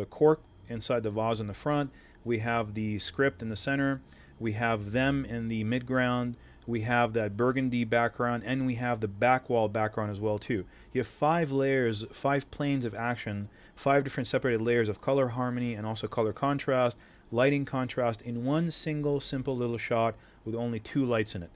A: cork inside the vase in the front. We have the script in the center. We have them in the mid-ground. We have that burgundy background, and we have the back wall background as well too. You have 5 layers, 5 planes of action, 5 different separated layers of color harmony and also color contrast, lighting contrast in one single simple little shot with only 2 lights in it.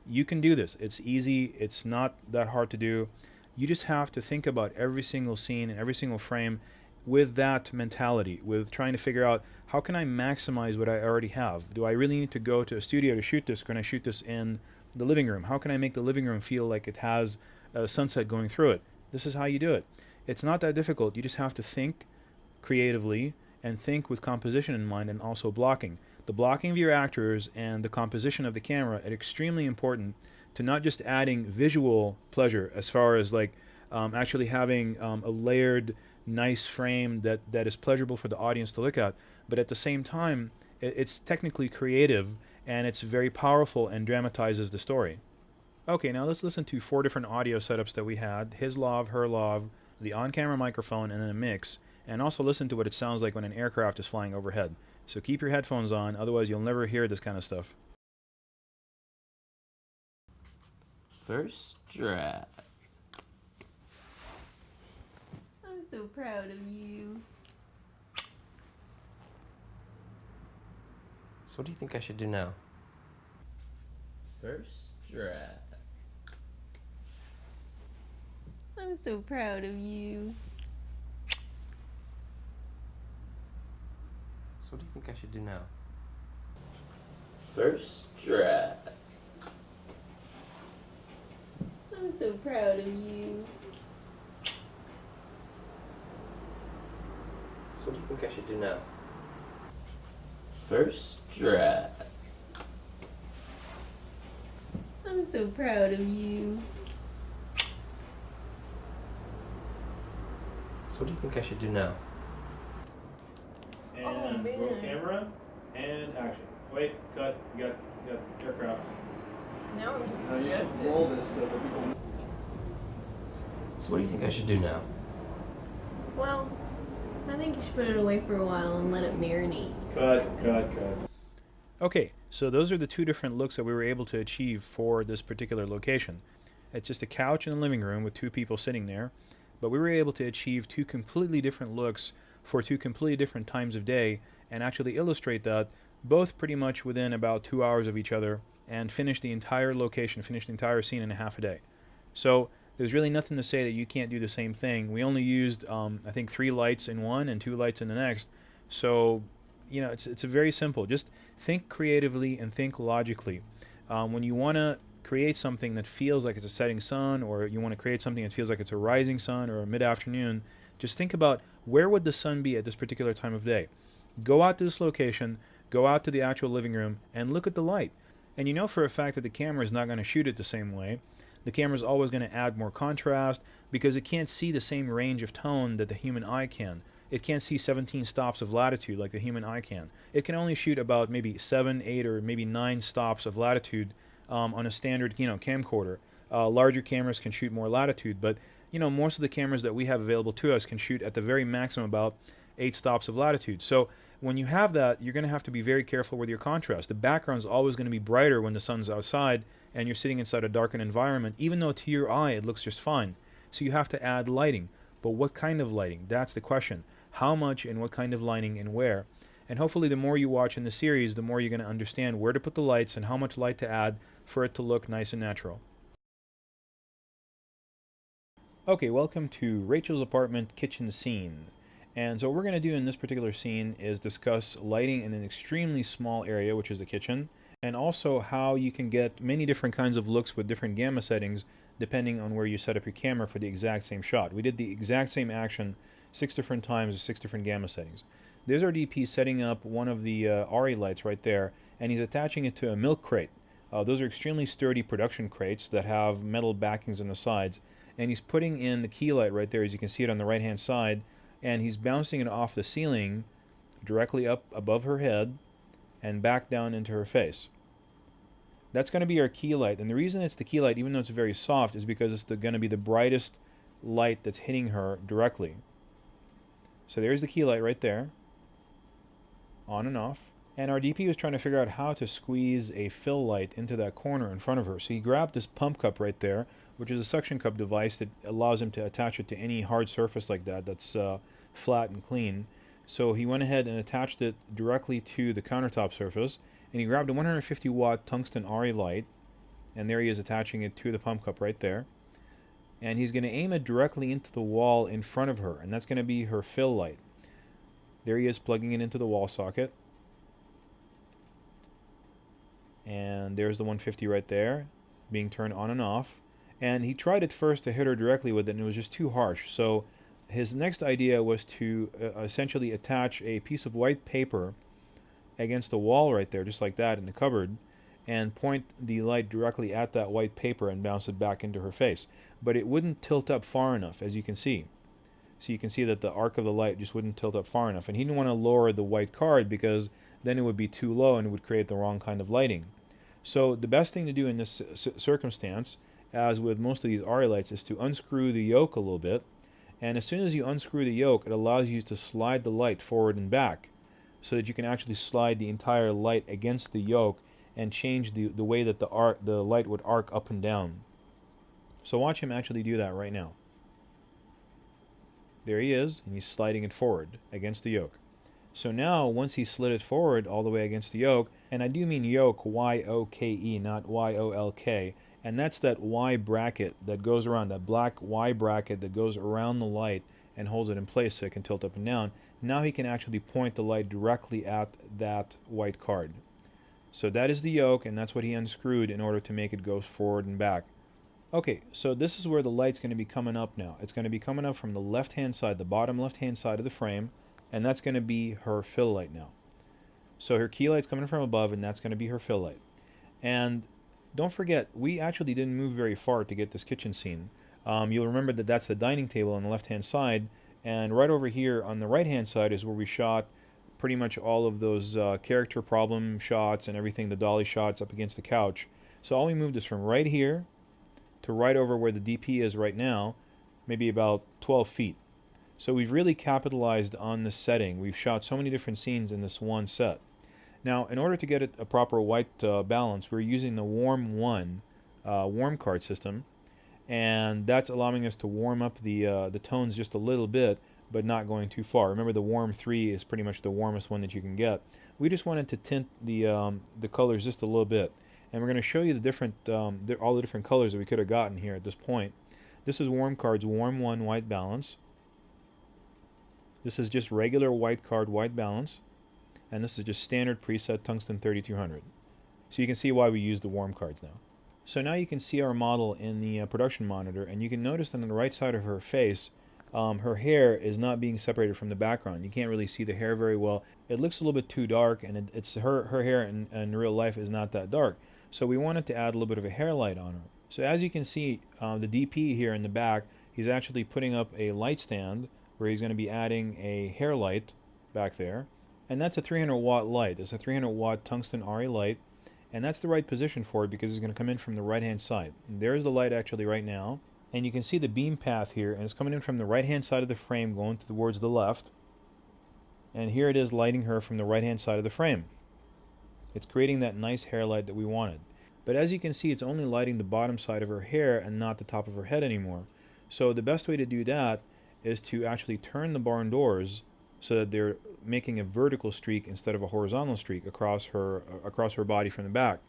A: You can do this. It's easy. It's not that hard to do. You just have to think about every single scene and every single frame with that mentality, with trying to figure out how can I maximize what I already have? Do I really need to go to a studio to shoot this? Can I shoot this in the living room? How can I make the living room feel like it has a sunset going through it? This is how you do it. It's not that difficult. You just have to think creatively and think with composition in mind and also blocking. The blocking of your actors and the composition of the camera are extremely important to not just adding visual pleasure as far as like actually having a layered nice frame that is pleasurable for the audience to look at, but at the same time it's technically creative and it's very powerful and dramatizes the story. Okay, now let's listen to 4 different audio setups that we had: his lav, her lav, the on-camera microphone, and then a mix, and also listen to what it sounds like when an aircraft is flying overhead. So keep your headphones on, otherwise you'll never hear this kind of stuff.
E: First draft.
B: I'm so proud of you.
E: So what do you think I should do now? First draft.
B: I'm so proud of you.
E: So what do you think I should do now? First draft.
B: I'm so proud of you.
E: So what do you think I should do now? First draft.
B: I'm so proud of you.
E: So what do you think I should do now?
A: And roll camera, and action. Wait, cut, you got aircraft.
F: No, I'm just
D: You should
F: disgusted.
D: roll this so that people.
E: So what do you think I should do now?
B: Well, I think you should put it away for a while and let it marinate.
A: Cut. Okay, so those are the two different looks that we were able to achieve for this particular location. It's just a couch in the living room with two people sitting there, but we were able to achieve two completely different looks for two completely different times of day and actually illustrate that both pretty much within about 2 hours of each other and finish the entire location, finish the entire scene in a half a day. So there's really nothing to say that you can't do the same thing. We only used, I think, 3 lights in one and 2 lights in the next. So, you know, it's very simple. Just think creatively and think logically. When you want to create something that feels like it's a setting sun, or you want to create something that feels like it's a rising sun or a mid-afternoon, just think about where would the sun be at this particular time of day. Go out to this location, go out to the actual living room, and look at the light. And you know for a fact that the camera is not going to shoot it the same way. The camera is always going to add more contrast because it can't see the same range of tone that the human eye can. It can't see 17 stops of latitude like the human eye can. It can only shoot about maybe 7, 8, or maybe 9 stops of latitude on a standard, camcorder. Larger cameras can shoot more latitude, but most of the cameras that we have available to us can shoot at the very maximum about 8 stops of latitude. So when you have that, you're going to have to be very careful with your contrast. The background is always going to be brighter when the sun's outside and you're sitting inside a darkened environment, even though to your eye it looks just fine. So you have to add lighting. But what kind of lighting? That's the question. How much and what kind of lighting and where? And hopefully the more you watch in the series, the more you're going to understand where to put the lights and how much light to add for it to look nice and natural. Okay, welcome to Rachel's apartment kitchen scene. And so what we're going to do in this particular scene is discuss lighting in an extremely small area, which is the kitchen, and also how you can get many different kinds of looks with different gamma settings depending on where you set up your camera for the exact same shot. We did the exact same action 6 different times with 6 different gamma settings. There's our DP setting up one of the ARRI lights right there, and he's attaching it to a milk crate. Those are extremely sturdy production crates that have metal backings on the sides, and he's putting in the key light right there, as you can see it on the right hand side, and he's bouncing it off the ceiling directly up above her head and back down into her face. That's going to be our key light, and the reason it's the key light, even though it's very soft, is because it's going to be the brightest light that's hitting her directly. So there's the key light right there, on and off. And our DP was trying to figure out how to squeeze a fill light into that corner in front of her. So he grabbed this pump cup right there, which is a suction cup device that allows him to attach it to any hard surface like that that's flat and clean. So he went ahead and attached it directly to the countertop surface, and he grabbed a 150 watt tungsten ARRI light, and there he is attaching it to the pump cup right there. And he's going to aim it directly into the wall in front of her, and that's going to be her fill light. There he is plugging it into the wall socket. And there's the 150 right there, being turned on and off. And he tried at first to hit her directly with it, and it was just too harsh. So his next idea was to essentially attach a piece of white paper against the wall right there, just like that in the cupboard, and point the light directly at that white paper and bounce it back into her face. But it wouldn't tilt up far enough, as you can see. So you can see that the arc of the light just wouldn't tilt up far enough. And he didn't want to lower the white card because then it would be too low and it would create the wrong kind of lighting. So the best thing to do in this circumstance, as with most of these ARRI lights, is to unscrew the yoke a little bit And as soon as you unscrew the yoke, it allows you to slide the light forward and back so that you can actually slide the entire light against the yoke and change the way that the light would arc up and down. So watch him actually do that right now. There he is, and he's sliding it forward against the yoke. So now, once he slid it forward all the way against the yoke, and I do mean yoke, Y-O-K-E, not Y-O-L-K, and that's that Y bracket that goes around, that black Y bracket that goes around the light and holds it in place so it can tilt up and down. Now he can actually point the light directly at that white card. So that is the yoke, and that's what he unscrewed in order to make it go forward and back. Okay, so this is where the light's going to be coming up now. It's going to be coming up from the left-hand side, the bottom left-hand side of the frame, and that's going to be her fill light now. So her key light's coming from above, and that's going to be her fill light. And don't forget, we actually didn't move very far to get this kitchen scene. You'll remember that that's the dining table on the left-hand side, and right over here on the right-hand side is where we shot pretty much all of those character problem shots and everything, the dolly shots up against the couch. So all we moved is from right here to right over where the DP is right now, maybe about 12 feet. So we've really capitalized on this setting. We've shot so many different scenes in this one set. Now, in order to get a proper white balance, we're using the Warm 1 warm card system, and that's allowing us to warm up the tones just a little bit, but not going too far. Remember, the Warm 3 is pretty much the warmest one that you can get. We just wanted to tint the colors just a little bit, and we're going to show you the different all the different colors that we could have gotten here at this point. This is Warm Card's Warm 1 white balance. This is just regular white card white balance, and this is just standard preset tungsten 3200. So you can see why we use the warm cards now. So now you can see our model in the production monitor, and you can notice that on the right side of her face, her hair is not being separated from the background. You can't really see the hair very well. It looks a little bit too dark, and it's her hair in real life is not that dark. So we wanted to add a little bit of a hair light on her. So as you can see, the DP here in the back, he's actually putting up a light stand where he's going to be adding a hair light back there. And that's a 300 watt light. It's a 300 watt tungsten RE light. And that's the right position for it because it's going to come in from the right hand side. And there's the light actually right now. And you can see the beam path here, and it's coming in from the right hand side of the frame going towards the left. And here it is lighting her from the right hand side of the frame. It's creating that nice hair light that we wanted. But as you can see, it's only lighting the bottom side of her hair and not the top of her head anymore. So the best way to do that is to actually turn the barn doors so that they're making a vertical streak instead of a horizontal streak across her body from the back.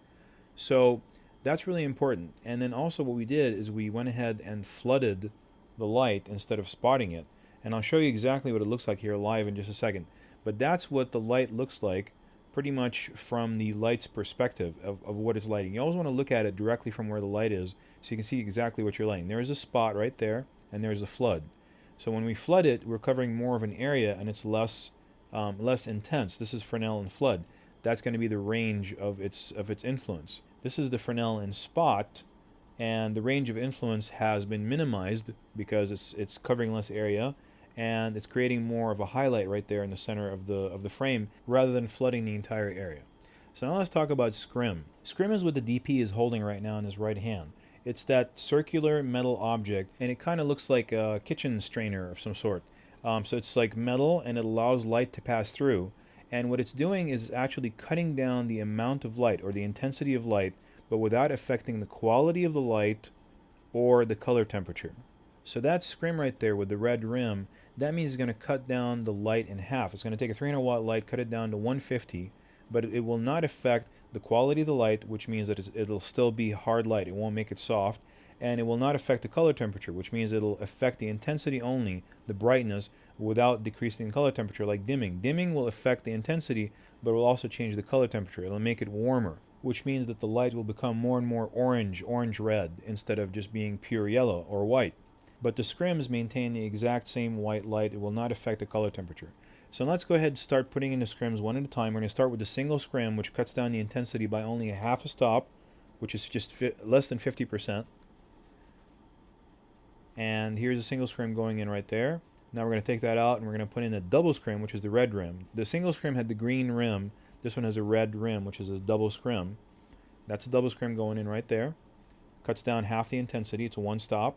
A: So that's really important. And then also what we did is we went ahead and flooded the light instead of spotting it. And I'll show you exactly what it looks like here live in just a second. But that's what the light looks like pretty much from the light's perspective of what it's lighting. You always want to look at it directly from where the light is so you can see exactly what you're lighting. There's a spot right there, and there's a flood. So when we flood it, we're covering more of an area, and it's less intense. This is Fresnel and flood. That's going to be the range of its influence. This is the Fresnel in spot, and the range of influence has been minimized because it's covering less area, and it's creating more of a highlight right there in the center of the frame rather than flooding the entire area. So now let's talk about scrim. Scrim is what the DP is holding right now in his right hand. It's that circular metal object, and it kind of looks like a kitchen strainer of some sort. So it's like metal, and it allows light to pass through. And what it's doing is actually cutting down the amount of light or the intensity of light, but without affecting the quality of the light or the color temperature. So that scrim right there with the red rim, that means it's going to cut down the light in half. It's going to take a 300 watt light, cut it down to 150, but it will not affect the quality of the light, which means that it'll still be hard light. It won't make it soft. And it will not affect the color temperature, which means it'll affect the intensity only, the brightness, without decreasing the color temperature, like dimming. Dimming will affect the intensity, but will also change the color temperature. It'll make it warmer, which means that the light will become more and more orange-red, instead of just being pure yellow or white. But the scrims maintain the exact same white light. It will not affect the color temperature. So let's go ahead and start putting in the scrims one at a time. We're going to start with the single scrim, which cuts down the intensity by only a half a stop, which is just less than 50%. And here's a single scrim going in right there. Now we're going to take that out, and we're going to put in a double scrim, which is the red rim. The single scrim had the green rim. This one has a red rim, which is a double scrim. That's a double scrim going in right there. Cuts down half the intensity. It's a one stop.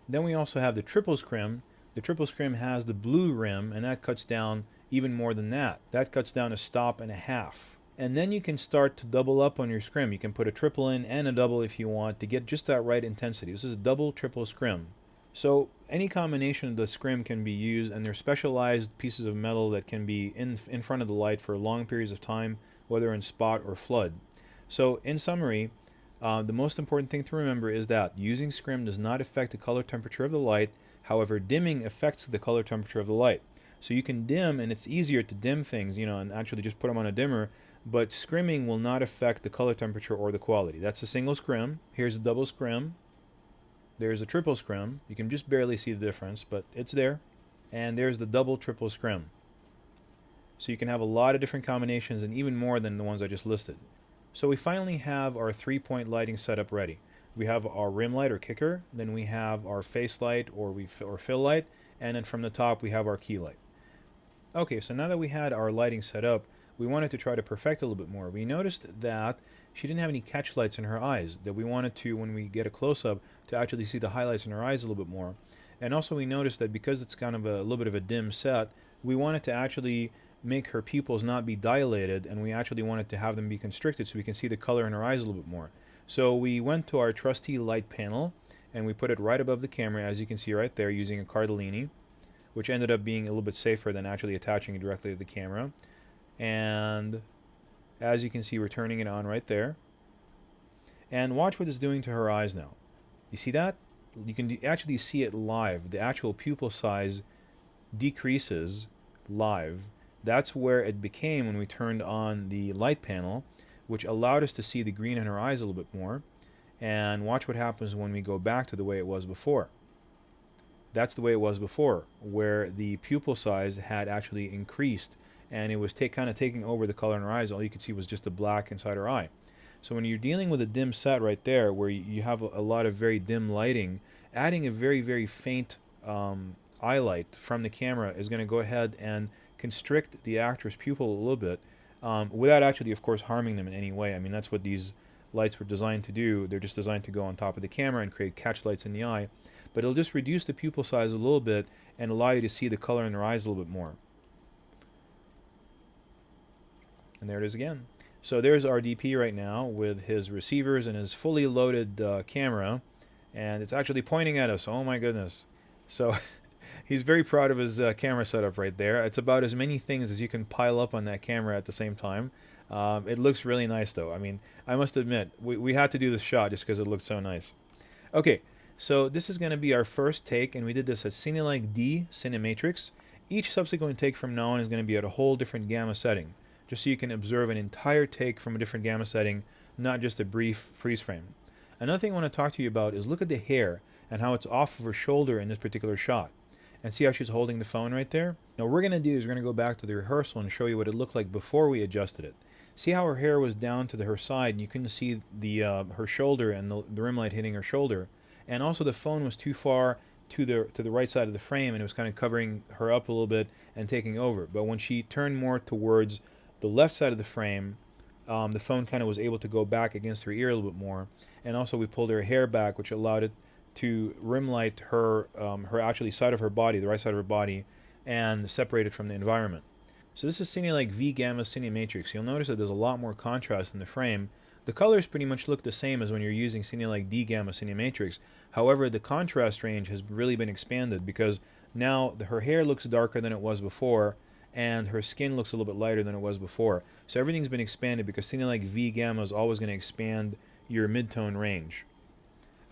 A: Then we also have the triple scrim, The triple scrim has the blue rim, and that cuts down even more than that. That cuts down a stop and a half. And then you can start to double up on your scrim. You can put a triple in and a double if you want to get just that right intensity. This is double, triple scrim. So any combination of the scrim can be used, and they're specialized pieces of metal that can be in front of the light for long periods of time, whether in spot or flood. So in summary, the most important thing to remember is that using scrim does not affect the color temperature of the light. However, dimming affects the color temperature of the light. So you can dim, and it's easier to dim things, and actually just put them on a dimmer, but scrimming will not affect the color temperature or the quality. That's a single scrim. Here's a double scrim. There's a triple scrim. You can just barely see the difference, but it's there. And there's the double, triple scrim. So you can have a lot of different combinations, and even more than the ones I just listed. So we finally have our 3-point lighting setup ready. We have our rim light or kicker, then we have our face light or fill light, and then from the top we have our key light. Okay, so now that we had our lighting set up, we wanted to try to perfect a little bit more. We noticed that she didn't have any catch lights in her eyes, that we wanted to, when we get a close-up, to actually see the highlights in her eyes a little bit more. And also we noticed that because it's kind of a little bit of a dim set, we wanted to actually make her pupils not be dilated, and we actually wanted to have them be constricted so we can see the color in her eyes a little bit more. So we went to our trusty light panel, and we put it right above the camera, as you can see right there, using a Cardellini, which ended up being a little bit safer than actually attaching it directly to the camera. And as you can see, we're turning it on right there. And watch what it's doing to her eyes now. You see that? You can actually see it live. The actual pupil size decreases live. That's where it became when we turned on the light panel, which allowed us to see the green in her eyes a little bit more. And watch what happens when we go back to the way it was before. That's the way it was before, where the pupil size had actually increased, and it was kind of taking over the color in her eyes. All you could see was just the black inside her eye. So when you're dealing with a dim set right there, where you have a lot of very dim lighting, adding a very, very faint eye light from the camera is going to go ahead and constrict the actor's pupil a little bit, without actually, of course, harming them in any way. I mean, that's what these lights were designed to do. They're just designed to go on top of the camera and create catch lights in the eye. But it'll just reduce the pupil size a little bit and allow you to see the color in their eyes a little bit more. And there it is again. So there's our DP right now with his receivers and his fully loaded camera, and it's actually pointing at us. Oh my goodness. So he's very proud of his camera setup right there. It's about as many things as you can pile up on that camera at the same time. It looks really nice though. I mean, I must admit, we had to do this shot just because it looked so nice. Okay, so this is going to be our first take, and we did this at Cinelike D Cinematrix. Each subsequent take from now on is going to be at a whole different gamma setting, just so you can observe an entire take from a different gamma setting, not just a brief freeze frame. Another thing I want to talk to you about is look at the hair and how it's off of her shoulder in this particular shot. And see how she's holding the phone right there? Now what we're going to do is we're going to go back to the rehearsal and show you what it looked like before we adjusted it. See how her hair was down to her side, and you couldn't see the her shoulder and the rim light hitting her shoulder. And also the phone was too far to the right side of the frame, and it was kind of covering her up a little bit and taking over. But when she turned more towards the left side of the frame, the phone kind of was able to go back against her ear a little bit more. And also we pulled her hair back, which allowed it to rim light her actually side of her body, the right side of her body, and separate it from the environment. So this is Cinelike V Gamma Cinematrix. You'll notice that there's a lot more contrast in the frame. The colors pretty much look the same as when you're using Cinelike D Gamma Cinematrix. However, the contrast range has really been expanded because now her hair looks darker than it was before, and her skin looks a little bit lighter than it was before. So everything's been expanded because Cinelike V Gamma is always going to expand your mid-tone range.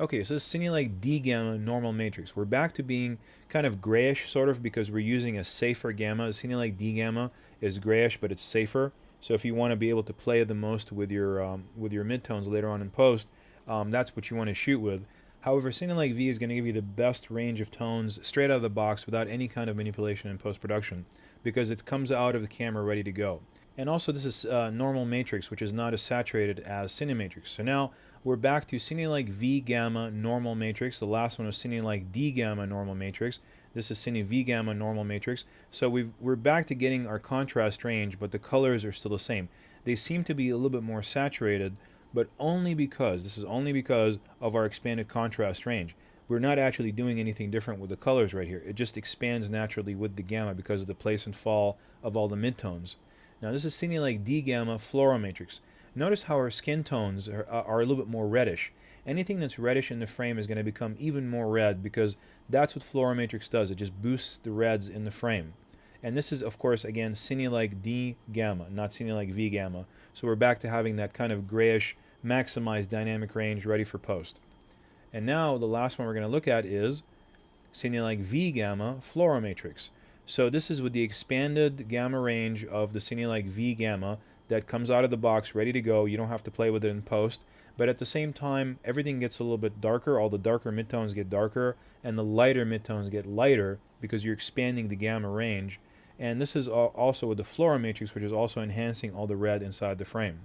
A: Okay, so this is Cinelike D Gamma Normal Matrix. We're back to being kind of grayish, sort of, because we're using a safer gamma. Cinelike D Gamma is grayish, but it's safer. So if you want to be able to play the most with your midtones later on in post, that's what you want to shoot with. However, Cinelike V is going to give you the best range of tones straight out of the box without any kind of manipulation in post-production, because it comes out of the camera ready to go. And also this is normal matrix, which is not as saturated as Cinematrix. So now we're back to Cinelike V Gamma Normal Matrix. The last one was Cinelike D Gamma Normal Matrix. This is Cine V Gamma Normal Matrix. So we're back to getting our contrast range, but the colors are still the same. They seem to be a little bit more saturated, but only because, this is only because of our expanded contrast range. we're not actually doing anything different with the colors right here. It just expands naturally with the gamma because of the place and fall of all the midtones. Now this is Cinelag D Gamma Fluoromatrix. Notice how our skin tones are a little bit more reddish. Anything that's reddish in the frame is going to become even more red because that's what Fluoromatrix does. It just boosts the reds in the frame. And this is, of course, again, Cinelag D Gamma, not Cinelag V Gamma. So we're back to having that kind of grayish, maximized dynamic range ready for post. And now the last one we're going to look at is Cinelag V Gamma Fluoromatrix. So this is with the expanded gamma range of the Cinelag V Gamma that comes out of the box ready to go. You don't have to play with it in post. But at the same time, everything gets a little bit darker. All the darker midtones get darker, and the lighter midtones get lighter because you're expanding the gamma range. And this is also with the Fluoromatrix, which is also enhancing all the red inside the frame.